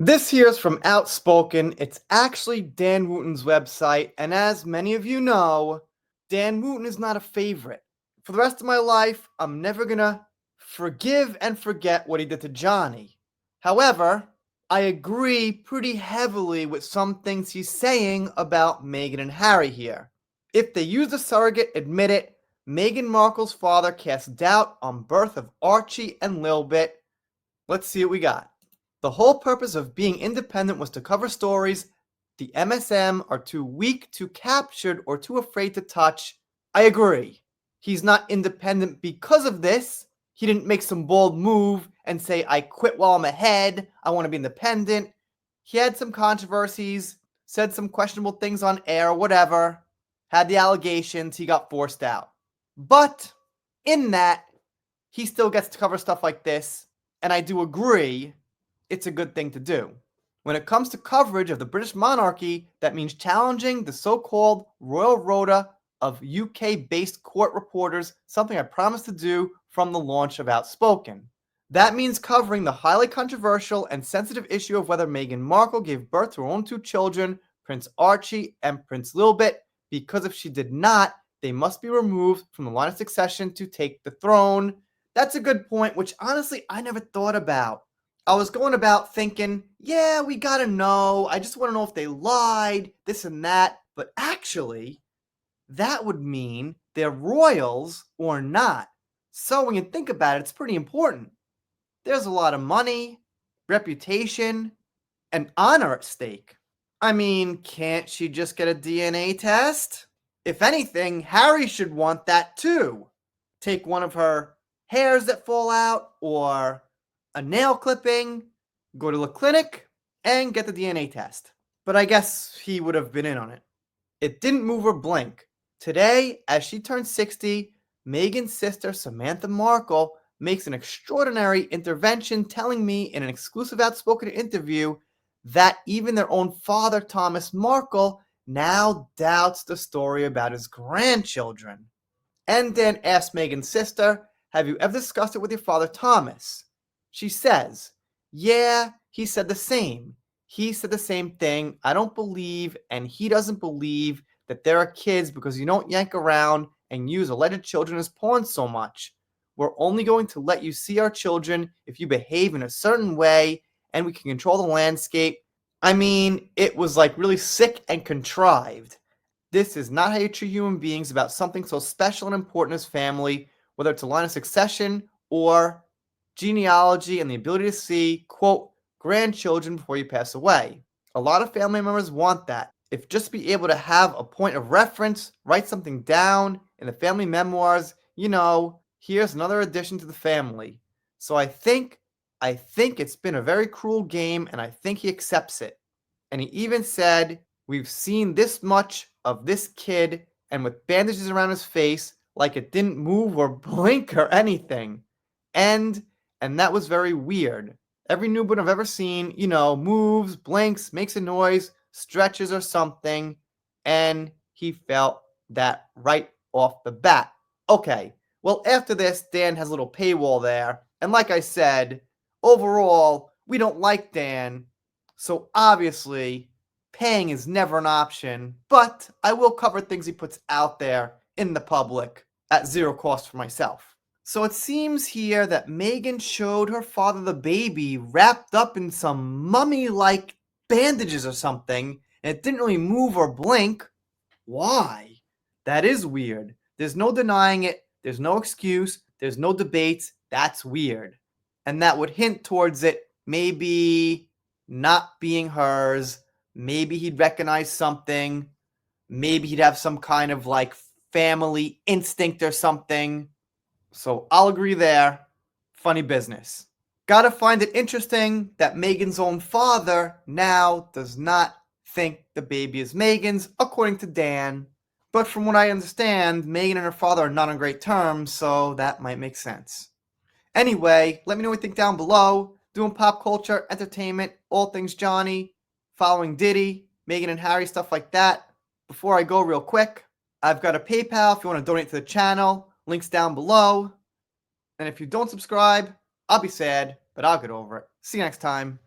This here is from Outspoken. It's actually Dan Wootton's website, and as many of you know, Dan Wootton is not a favorite. For the rest of my life, I'm never gonna forgive and forget what he did to Johnny. However, I agree pretty heavily with some things he's saying about Meghan and Harry here. If they used a surrogate, admit it, Meghan Markle's father cast doubt on birth of Archie and Lilbit. Let's see what we got. The whole purpose of being independent was to cover stories the MSM are too weak, too captured, or too afraid to touch. I agree. He's not independent because of this. He didn't make some bold move and say, I quit while I'm ahead. I want to be independent. He had some controversies, said some questionable things on air, whatever, had the allegations, he got forced out. But in that, he still gets to cover stuff like this, and I do agree it's a good thing to do. When it comes to coverage of the British monarchy, that means challenging the so-called royal rota of UK-based court reporters, something I promised to do from the launch of Outspoken. That means covering the highly controversial and sensitive issue of whether Meghan Markle gave birth to her own two children, Prince Archie and Prince Lilbit, because if she did not, they must be removed from the line of succession to take the throne. That's a good point, which honestly I never thought about. I was going about thinking, yeah, we gotta know. I just want to know if they lied, this and that. But actually, that would mean they're royals or not. So when you think about it, it's pretty important. There's a lot of money, reputation, and honor at stake. I mean, can't she just get a DNA test? If anything, Harry should want that too. Take one of her hairs that fall out or a nail clipping, go to the clinic, and get the DNA test. But I guess he would have been in on it. It didn't move her blink. Today, as she turns 60, Meghan's sister Samantha Markle makes an extraordinary intervention, telling me in an exclusive Outspoken interview that even their own father, Thomas Markle, now doubts the story about his grandchildren. And then asks Meghan's sister, have you ever discussed it with your father, Thomas? She says, yeah, he said the same. He said the same thing. I don't believe, and he doesn't believe, that there are kids because you don't yank around and use alleged children as pawns so much. We're only going to let you see our children if you behave in a certain way and we can control the landscape. I mean, it was like really sick and contrived. This is not how you treat human beings about something so special and important as family, whether it's a line of succession or genealogy and the ability to see, quote, grandchildren before you pass away. A lot of family members want that. If just be able to have a point of reference, write something down in the family memoirs, here's another addition to the family. So I think it's been a very cruel game, and I think he accepts it. And he even said, we've seen this much of this kid, and with bandages around his face, like it didn't move or blink or anything. And that was very weird. Every newborn I've ever seen, moves, blinks, makes a noise, stretches or something, and he felt that right off the bat. Okay, well, after this, Dan has a little paywall there, and like I said, overall, we don't like Dan, so obviously, paying is never an option, but I will cover things he puts out there in the public at zero cost for myself. So it seems here that Meghan showed her father the baby wrapped up in some mummy-like bandages or something, and it didn't really move or blink. Why? That is weird. There's no denying it. There's no excuse. There's no debates. That's weird. And that would hint towards it maybe not being hers. Maybe he'd recognize something. Maybe he'd have some kind of like family instinct or something. So I'll agree there. Funny business. Gotta find it interesting that Meghan's own father now does not think the baby is Meghan's, according to Dan. But from what I understand, Meghan and her father are not on great terms, so that might make sense. Anyway, let me know what you think down below. Doing pop culture, entertainment, all things Johnny, following Diddy, Meghan and Harry, stuff like that. Before I go real quick, I've got a PayPal if you want to donate to the channel. Links down below. And if you don't subscribe, I'll be sad, but I'll get over it. See you next time.